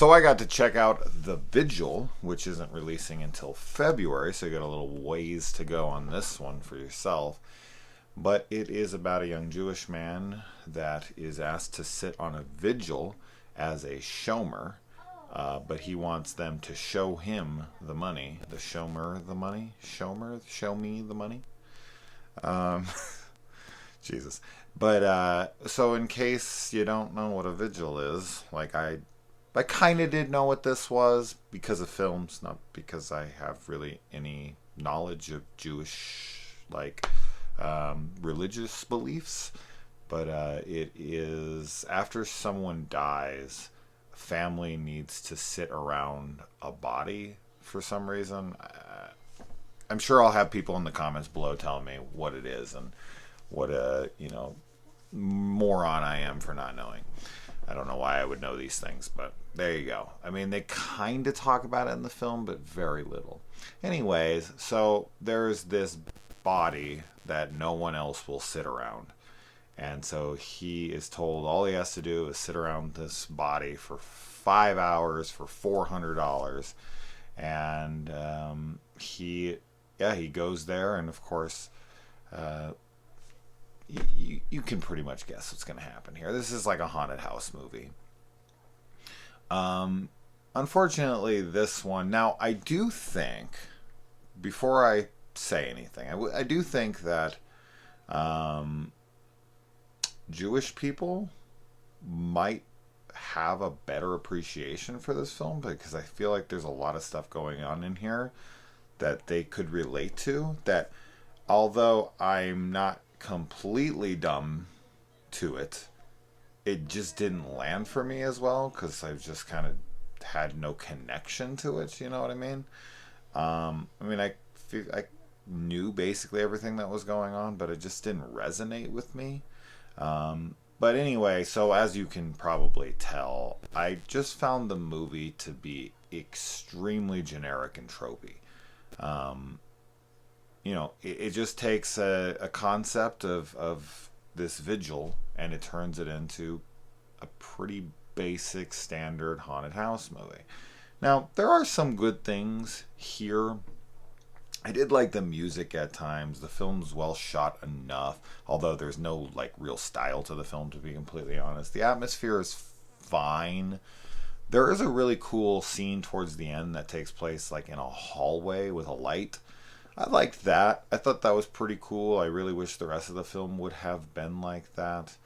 So I got to check out The Vigil, which isn't releasing until February, so you got a little ways to go on this one for yourself. But it is about a young Jewish man that is asked to sit on a vigil as a shomer, but he wants them to show him the money. The shomer the money? Show me the money? Um, Jesus. But so in case you don't know what a vigil is, like I kind of did know what this was because of films, not because I have really any knowledge of Jewish religious beliefs. But it is after someone dies, a family needs to sit around a body for some reason. I'm sure I'll have people in the comments below telling me what it is and what a moron I am for not knowing. I don't know why I would know these things, but there you go. I mean, they kind of talk about it in the film, but very little. Anyways, so there's this body that no one else will sit around. And so he is told all he has to do is sit around this body for 5 hours for $400. And he goes there, and of course, you can pretty much guess what's going to happen here. This is like a haunted house movie. Unfortunately, this one. Now, I do think, before I say anything, I do think that Jewish people might have a better appreciation for this film because I feel like there's a lot of stuff going on in here that they could relate to. That although I'm not completely dumb to it, it just didn't land for me as well because I've just kind of had no connection to it. You know what I mean? I knew basically everything that was going on, but it just didn't resonate with me. But anyway, so as you can probably tell, I just found the movie to be extremely generic and tropey. It just takes a concept of this vigil and it turns it into a pretty basic standard haunted house movie. Now, there are some good things here. I did like the music at times. The film's well shot enough, although there's no real style to the film, to be completely honest. The atmosphere is fine. There is a really cool scene towards the end that takes place in a hallway with a light. I liked that. I thought that was pretty cool. I really wish the rest of the film would have been like that.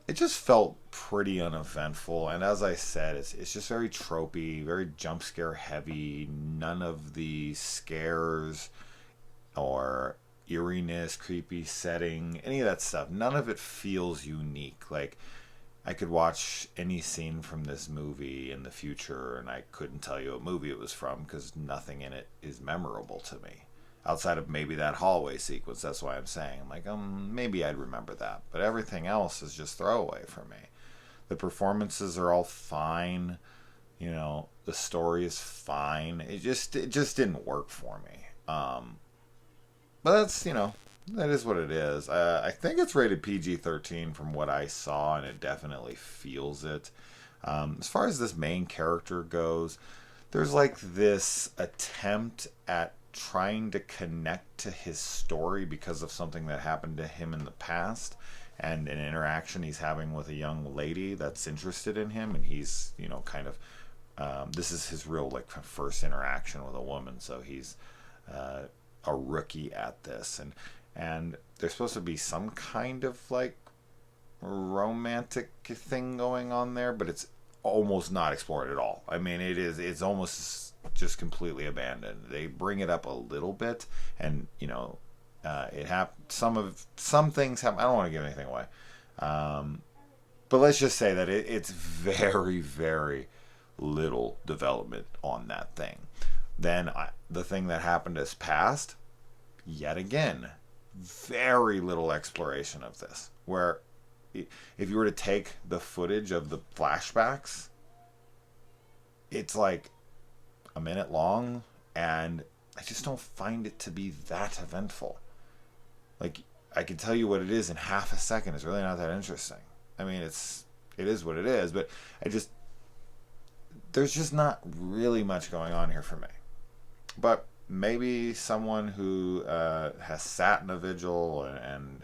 It just felt pretty uneventful, and as I said, it's just very tropey, very jump scare heavy. None of the scares or eeriness, creepy setting, any of that stuff, none of it feels unique. I could watch any scene from this movie in the future and I couldn't tell you what movie it was from because nothing in it is memorable to me. Outside of maybe that hallway sequence, that's why I'm saying. Maybe I'd remember that. But everything else is just throwaway for me. The performances are all fine. The story is fine. It just didn't work for me. But that is what it is. I think it's rated PG-13 from what I saw, and it definitely feels it. As far as this main character goes, there's this attempt at trying to connect to his story because of something that happened to him in the past and an interaction he's having with a young lady that's interested in him, and he's this is his real first interaction with a woman, so he's a rookie at this, and there's supposed to be some kind of romantic thing going on there, but it's almost not explored at all. It's almost just completely abandoned. They bring it up a little bit, and some things happen. I don't want to give anything away, but let's just say that it's very, very little development on that thing. Then the thing that happened is past. Yet again, very little exploration of this. Where if you were to take the footage of the flashbacks, it's a minute long, and I just don't find it to be that eventful. I can tell you what it is in half a second. It's really not that interesting. It is what it is, but there's just not really much going on here for me. But maybe someone who has sat in a vigil and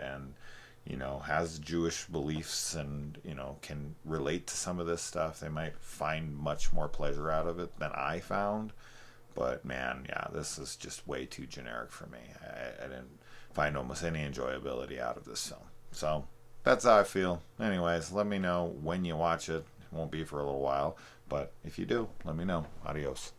has Jewish beliefs and can relate to some of this stuff, they might find much more pleasure out of it than I found. But man, yeah, this is just way too generic for me. I didn't find almost any enjoyability out of this film. So that's how I feel. Anyways, let me know when you watch it. It won't be for a little while, but if you do, let me know. Adios.